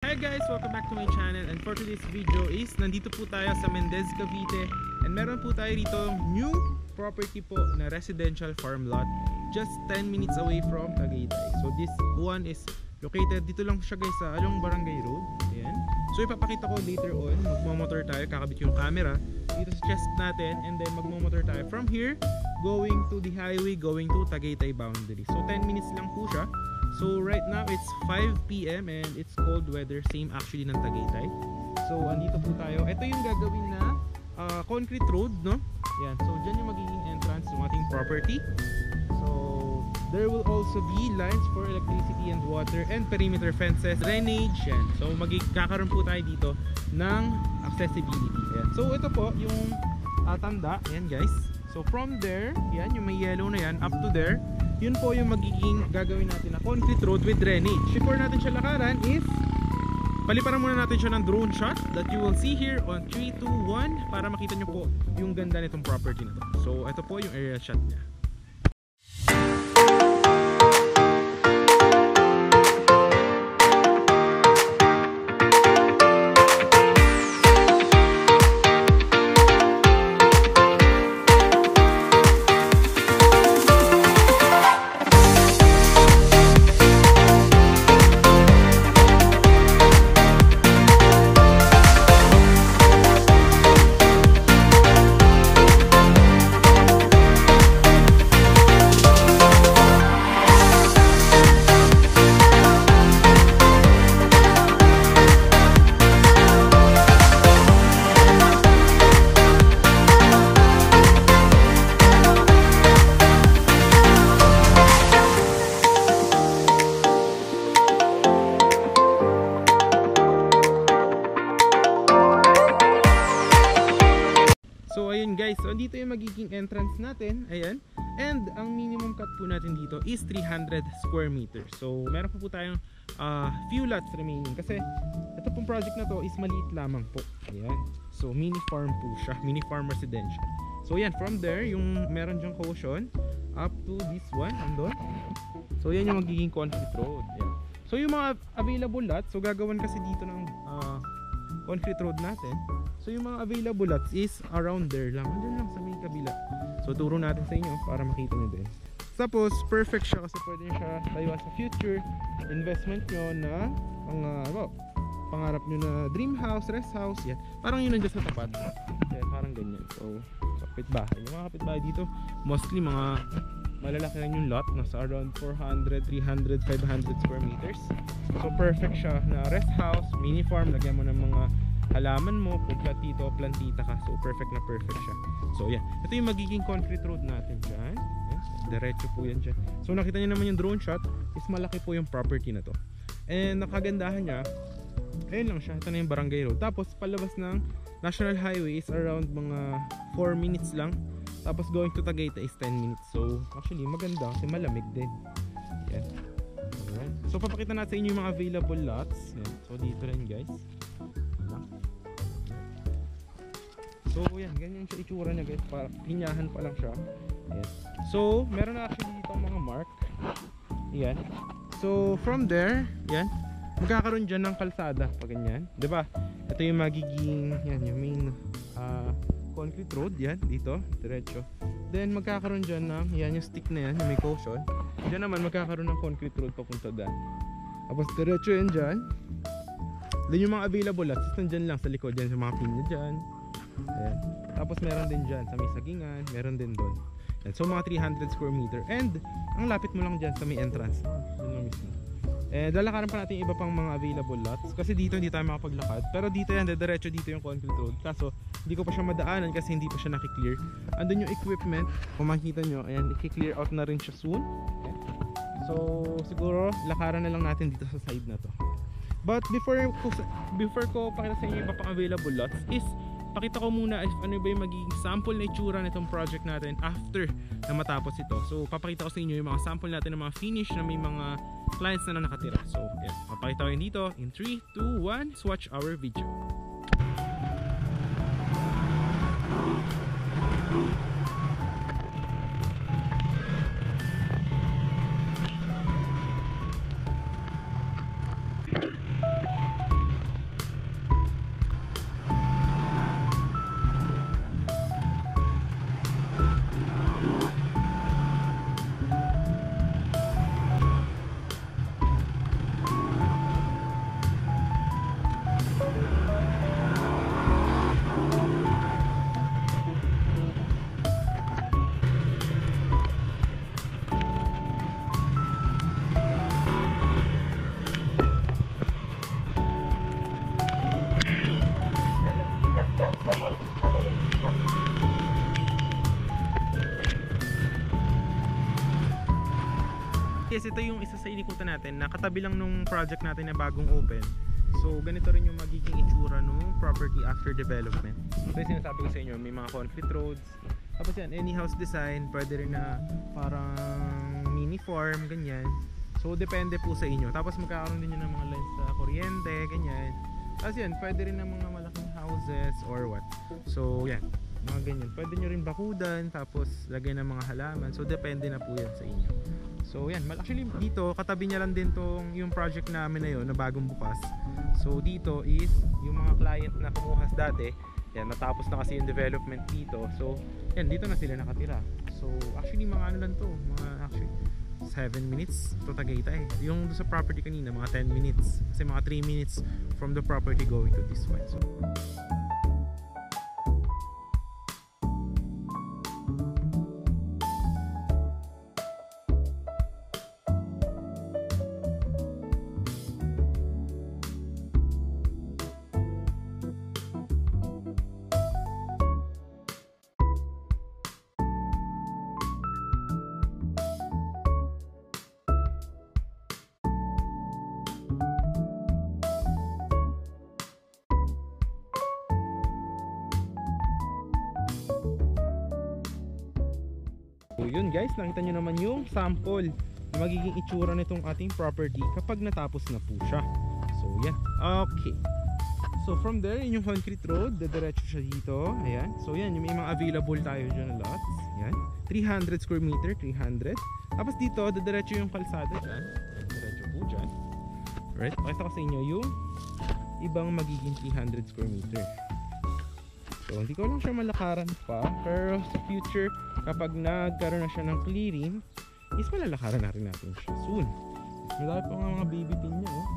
Hi guys! Welcome back to my channel, and for today's video is nandito po tayo sa Mendez, Cavite, and meron po tayo rito new property po na residential farm lot just 10 minutes away from Tagaytay. So this one is located dito lang siya guys sa Along Barangay Road. Ayan. So ipapakita ko later on, magmamotor tayo, kakabit yung camera dito sa chest natin, and then magmamotor tayo from here going to the highway going to Tagaytay boundary. So 10 minutes lang po siya. So right now it's 5 PM and it's cold weather, same actually ng Tagaytay. So andito po tayo. Ito yung gagawin na concrete road, no? Yan. So dyan yung magiging entrance ng ating property. So there will also be lines for electricity and water and perimeter fences, drainage, yan. So magkakaroon po tayo dito ng accessibility. Yan. So ito po yung tanda, yan guys. So from there, yan yung may yellow na yan up to there, yun po yung magiging gagawin natin na concrete road with drainage. Before natin siya lakaran is paliparan muna natin siya ng drone shot that you will see here on 3, 2, 1 para makita nyo po yung ganda nitong property na to. So ito po yung aerial shot niya. So ayun guys, so dito yung magiging entrance natin, ayan. And ang minimum cut po natin dito is 300 square meters. So meron po tayong few lots remaining kasi ito pong project na to is maliit lamang po. Ayan. So mini farm po siya, mini farm residential. So yan, from there yung meron dyang caution up to this one, andun. So yan yung magiging concrete road. Ayan. So yung mga available lots, so gagawin kasi dito ng concrete road natin. So yung mga available lots is around there lang. Andun lang sa may kabila. So turo natin sa inyo para makita nyo din. Tapos perfect siya kasi pwede nyo siya tayo sa future investment nyo na pangarap nyo na dream house, rest house. Yan. Parang yun nandiyan sa tapat. Yan, parang ganyan. So kapitbahay. Yung mga kapitbahay dito mostly mga malalaki lang yung lot. Nasa around 400, 300, 500 square meters. So perfect siya na rest house, mini farm. Lagyan mo ng mga halaman mo, kung platito o plantita ka. So perfect na perfect siya. So yan, ito yung magiging concrete road natin dyan. Yes, diretso po yan dyan. So nakita nyo naman yung drone shot is malaki po yung property na to. And nakagandahan niya, ayun lang siya, ito na yung barangay road. Tapos palabas ng National Highway is around mga 4 minutes lang. Tapos going to Tagaytay is 10 minutes. So actually maganda kasi malamig din. Yan. Alright. So papakita natin sa inyo yung mga available lots. Yan. So dito rin guys. So yan, ganyan siya itsura niya guys, para hinyahan pa lang siya. Yes. So meron na actually dito mga mark. Yan. So from there, yan, magkakaroon dyan ng kalsada pag ganyan, 'di ba? Ito yung magiging yan, yung main concrete road yan dito, diretso. Then magkakaroon dyan ng yan, yung stick na yan, yung may caution. Diyan naman magkakaroon ng concrete road papunta doon. Tapos diretso yan dyan. Then yung mga available lots, nandyan lang sa likod dyan, sa mga pinya dyan. Ayan. Tapos meron din dyan sa may sagingan, meron din doon. Ayan. So mga 300 square meter. And ang lapit mo lang dyan sa may entrance. Yun lang mismo. And lalakaran pa natin iba pang mga available lots. Kasi dito hindi tayo makapaglakad. Pero dito yan, diretso dito yung concrete road. Kaso hindi ko pa siya madaanan kasi hindi pa siya nakiklear. Andun yung equipment. Kung makikita nyo, ayan, i-clear out na rin siya soon. Ayan. So siguro lakaran na lang natin dito sa side na to. But before ko pakita sa inyo iba pang available lots is pakita ko muna if ano ba yung magiging sample na itsura nitong project natin after na matapos ito. So papakita ko sa inyo yung mga sample natin ng mga finish na may mga clients na nakatira. So yeah, papakita ko yun dito in 3, 2, 1. Let's watch our video. Yes, ito yung isa sa inikutan natin na katabi lang nung project natin na bagong open. So ganito rin yung magiging itsura nung property after development. So yung sinasabi ko sa inyo, may mga concrete roads. Tapos yan, any house design, pwede rin na parang mini farm, ganyan. So depende po sa inyo. Tapos magkakaroon din yun ng mga lines sa kuryente, ganyan. Tapos yan, pwede rin ng mga malaking houses or what. So yan, mga ganyan. Pwede nyo rin bakudan, tapos lagay ng mga halaman. So depende na po yan sa inyo. So yan, actually dito katabi niya lang din tong yung project namin na yun na bagong bukas. So dito is yung mga client na kumuha dati, yan, natapos na kasi yung development dito. So yan, dito na sila nakatira. So actually mga ano lang to, mga actually 7 minutes to Tagaytay. Yung sa property kanina mga 10 minutes, kasi mga 3 minutes from the property going to this one. So so yun guys, nakita nyo naman yung sample na magiging itsura nitong ating property kapag natapos na po siya. So yan, okay. So from there, yun yung concrete road, dediretso siya dito. Ayan, so yan, yung may mga available tayo dyan na lots. Yan, 300 square meter, 300. Tapos dito, dediretso yung kalsada dyan. Dediretso po dyan. Alright, pakita ko sa inyo yung ibang magiging 300 square meter. So hindi ko lang siya malakaran pa, pero sa future kapag nagkaroon na siya ng clearing is malalakaran na rin natin siya soon. Malaki pa nga mga baby pin niya, oh.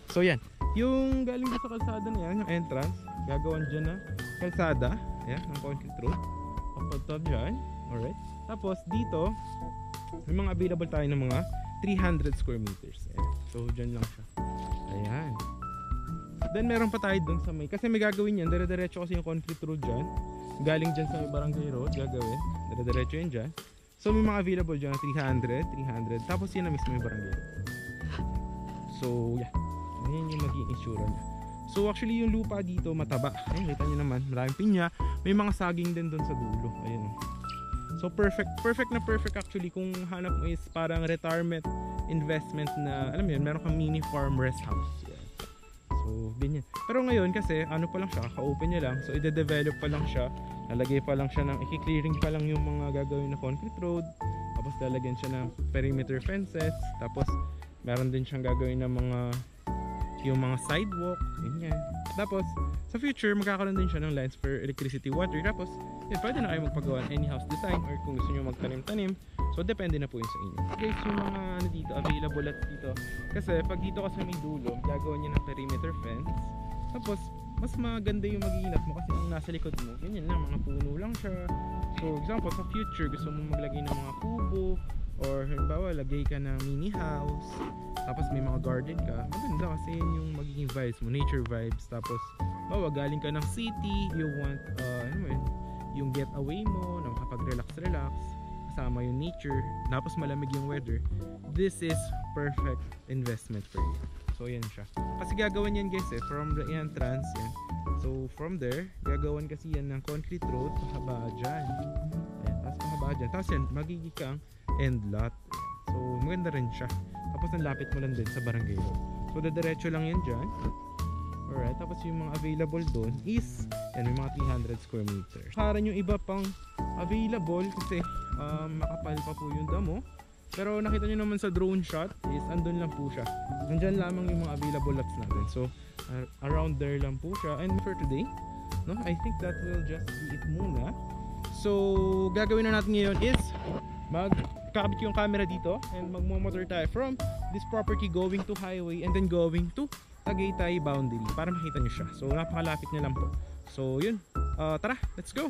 So yan, yung galing sa kalsada na yan, yung entrance, gagawan dyan na kalsada, yan, ng concrete road papunta dyan. Alright, tapos dito may mga available tayo ng mga 300 square meters. Ayan. So dyan lang siya, ayan. Then meron pa tayo dun sa may, kasi may gagawin yan, dire-diretso kasi yung concrete road dyan, galing dyan sa may barangay road, gagawin, dire-diretso yun dyan. So may mga available dyan, 300, tapos yun na mismo yung barangay road. So yeah, yun yung magiging itsura niya. So actually yung lupa dito mataba, ayun, kita nyo naman, maraming pinya, may mga saging din dun sa dulo, ayun. So perfect actually kung hanap mo is parang retirement investment na, alam mo yun, meron kang mini farm rest house. So, ganyan. Pero ngayon kasi, ano pa lang siya, ka-open niya lang. So, ide-develop pa lang siya. Lalagay pa lang siya ng, i-clearing pa lang yung mga gagawin na concrete road. Tapos, lalagyan siya ng perimeter fences. Tapos, meron din siyang gagawin ng yung mga sidewalk. Ganyan. Tapos, sa future, magkakaroon din siya ng lines for electricity, water. Tapos, yun, pwede na kayo magpagawa ng any house design or kung gusto nyo magtanim-tanim. So, depende na po yun sa inyo. Guys, yung mga ano dito, available at dito. Kasi, pag dito kasi may dulo, gagawin niya ng perimeter fence. Tapos, mas maganda yung magiinat mo kasi ang nasa likod mo, ganyan lang, mga puno lang siya. So, example, sa future, gusto mo maglagay ng mga kubo or halimbawa, lagay ka ng mini house. Tapos, may mga garden ka. Maganda kasi yun yung magiging vibes mo, nature vibes. Tapos, bawa, galing ka ng city, you want, yung getaway mo, na makapag-relax kasama yung nature, tapos malamig yung weather, this is perfect investment for you. So yan siya, kasi gagawin yan guys from the entrance yan. So from there, gagawin kasi yan ng concrete road pahaba dyan. Ayan, tapos pahaba dyan, tapos yan, magiging kang end lot. So maganda rin siya, tapos nalapit mo lang din sa barangay road. So diretso lang yan dyan. Alright, tapos yung mga available doon is yan, may mga 300 square meters. Karan yung iba pang available kasi makapal pa po yung damo. Pero nakita nyo naman sa drone shot is andun lang po siya. Nandyan lamang yung mga available lots natin. So around there lang po siya. And for today, no, I think that will just be it muna. So gagawin na natin ngayon is magkakabit yung camera dito and magmo-motor tayo from this property going to highway and then going to Tagaytay boundary para makita nyo siya. So napakalapit niya lang po. So yun, tara, let's go!